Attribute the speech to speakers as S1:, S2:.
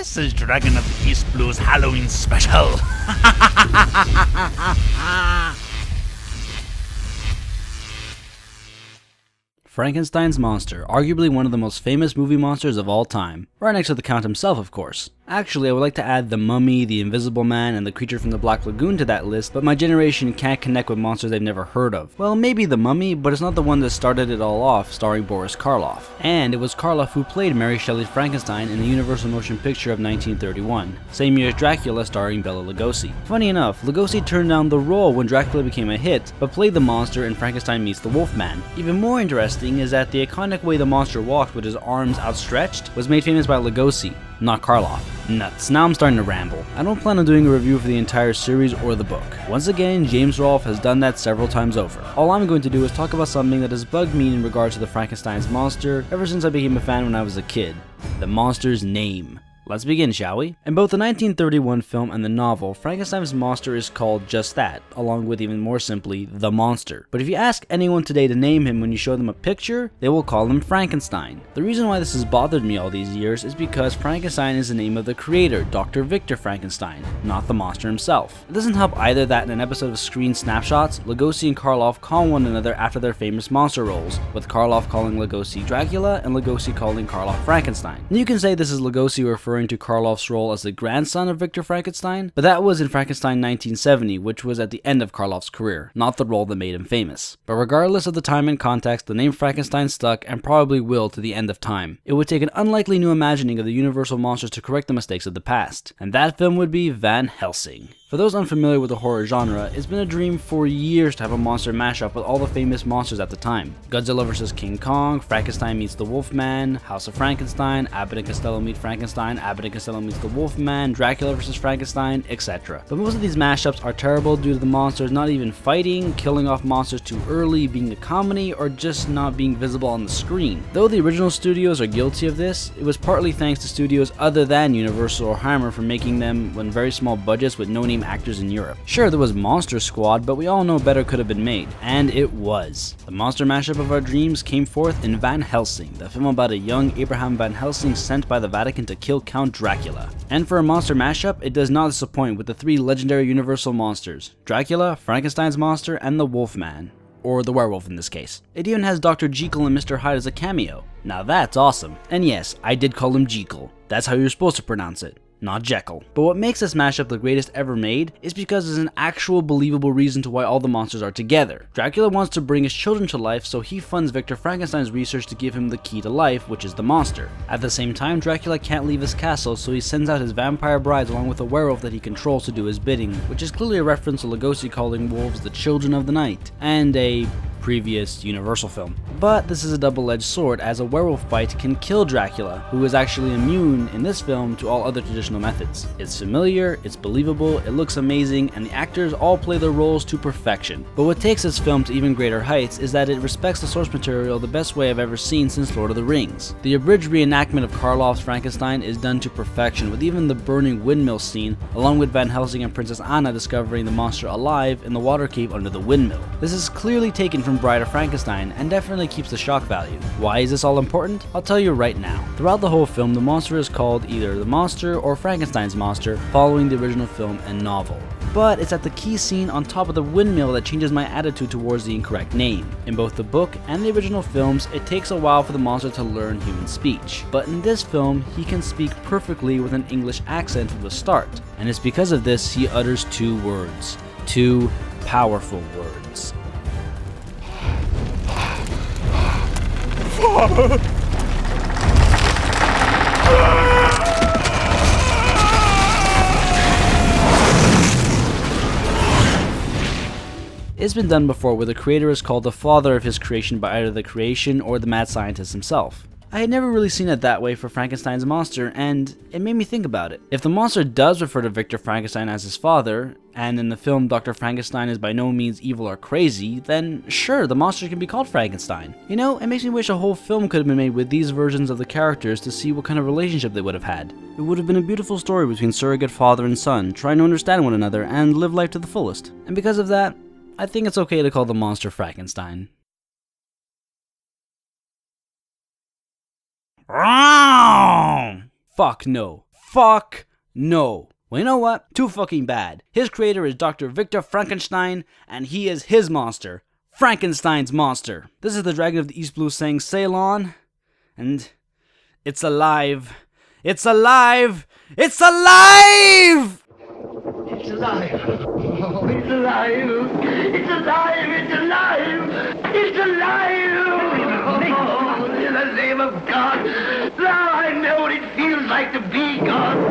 S1: This is Dragon of the East Blu's Halloween special.
S2: Frankenstein's monster, arguably one of the most famous movie monsters of all time. Right next to the Count himself, of course. Actually, I would like to add the Mummy, the Invisible Man, and the Creature from the Black Lagoon to that list, but my generation can't connect with monsters they've never heard of. Well, maybe the Mummy, but it's not the one that started it all off, starring Boris Karloff. And it was Karloff who played Mary Shelley's Frankenstein in the Universal Motion Picture of 1931, same year as Dracula starring Bela Lugosi. Funny enough, Lugosi turned down the role when Dracula became a hit, but played the monster in Frankenstein Meets the Wolfman. Even more interesting is that the iconic way the monster walked with his arms outstretched was made famous by Lugosi, not Karloff. Nuts. Now I'm starting to ramble. I don't plan on doing a review for the entire series or the book. Once again, James Rolfe has done that several times over. All I'm going to do is talk about something that has bugged me in regards to the Frankenstein's monster ever since I became a fan when I was a kid. The monster's name. Let's begin, shall we? In both the 1931 film and the novel, Frankenstein's monster is called just that, along with even more simply, the monster. But if you ask anyone today to name him when you show them a picture, they will call him Frankenstein. The reason why this has bothered me all these years is because Frankenstein is the name of the creator, Dr. Victor Frankenstein, not the monster himself. It doesn't help either that in an episode of Screen Snapshots, Lugosi and Karloff call one another after their famous monster roles, with Karloff calling Lugosi Dracula and Lugosi calling Karloff Frankenstein. And you can say this is Lugosi referring to Karloff's role as the grandson of Victor Frankenstein, but that was in Frankenstein 1970, which was at the end of Karloff's career, not the role that made him famous. But regardless of the time and context, the name Frankenstein stuck and probably will to the end of time. It would take an unlikely new imagining of the Universal monsters to correct the mistakes of the past, and that film would be Van Helsing. For those unfamiliar with the horror genre, it's been a dream for years to have a monster mashup with all the famous monsters at the time. Godzilla vs. King Kong, Frankenstein meets the Wolfman, House of Frankenstein, Abbott and Costello meet Frankenstein, Abbott and Costello meets the Wolfman, Dracula vs. Frankenstein, etc. But most of these mashups are terrible due to the monsters not even fighting, killing off monsters too early, being a comedy, or just not being visible on the screen. Though the original studios are guilty of this, it was partly thanks to studios other than Universal or Hammer for making them on very small budgets with no-name actors in Europe. Sure, there was Monster Squad, but we all know better could have been made. And it was. The monster mashup of our dreams came forth in Van Helsing, the film about a young Abraham Van Helsing sent by the Vatican to kill Count Dracula. And for a monster mashup, it does not disappoint with the three legendary Universal monsters: Dracula, Frankenstein's monster, and the Wolfman. Or the werewolf in this case. It even has Dr. Jekyll and Mr. Hyde as a cameo. Now that's awesome. And yes, I did call him Jekyll. That's how you're supposed to pronounce it, not Jekyll. But what makes this mashup the greatest ever made is because there's an actual believable reason to why all the monsters are together. Dracula wants to bring his children to life, so he funds Victor Frankenstein's research to give him the key to life, which is the monster. At the same time, Dracula can't leave his castle, so he sends out his vampire brides along with a werewolf that he controls to do his bidding, which is clearly a reference to Lugosi calling wolves the children of the night, and a previous Universal film. But this is a double-edged sword, as a werewolf bite can kill Dracula, who is actually immune in this film to all other traditional methods. It's familiar, it's believable, it looks amazing, and the actors all play their roles to perfection. But what takes this film to even greater heights is that it respects the source material the best way I've ever seen since Lord of the Rings. The abridged reenactment of Karloff's Frankenstein is done to perfection, with even the burning windmill scene, along with Van Helsing and Princess Anna discovering the monster alive in the water cave under the windmill. This is clearly taken from Bride of Frankenstein and definitely keeps the shock value. Why is this all important? I'll tell you right now. Throughout the whole film, the monster is called either the monster or Frankenstein's monster, following the original film and novel. But it's at the key scene on top of the windmill that changes my attitude towards the incorrect name. In both the book and the original films, it takes a while for the monster to learn human speech. But in this film, he can speak perfectly with an English accent from the start. And it's because of this he utters two words. Two powerful words. It's been done before where the creator is called the father of his creation by either the creation or the mad scientist himself. I had never really seen it that way for Frankenstein's monster, and it made me think about it. If the monster does refer to Victor Frankenstein as his father, and in the film Dr. Frankenstein is by no means evil or crazy, then sure, the monster can be called Frankenstein. You know, it makes me wish a whole film could have been made with these versions of the characters to see what kind of relationship they would have had. It would have been a beautiful story between surrogate father and son, trying to understand one another and live life to the fullest. And because of that, I think it's okay to call the monster Frankenstein. Fuck no. Fuck no. Well, you know what? Too fucking bad. His creator is Dr. Victor Frankenstein, and he is his monster. Frankenstein's monster. This is the Dragon of the East Blue saying sail on, and it's alive. It's alive! It's alive!
S3: It's alive. Oh, it's alive. It's alive. It's alive. It's alive. Oh, in the name of God. Now I know what it feels like to be God.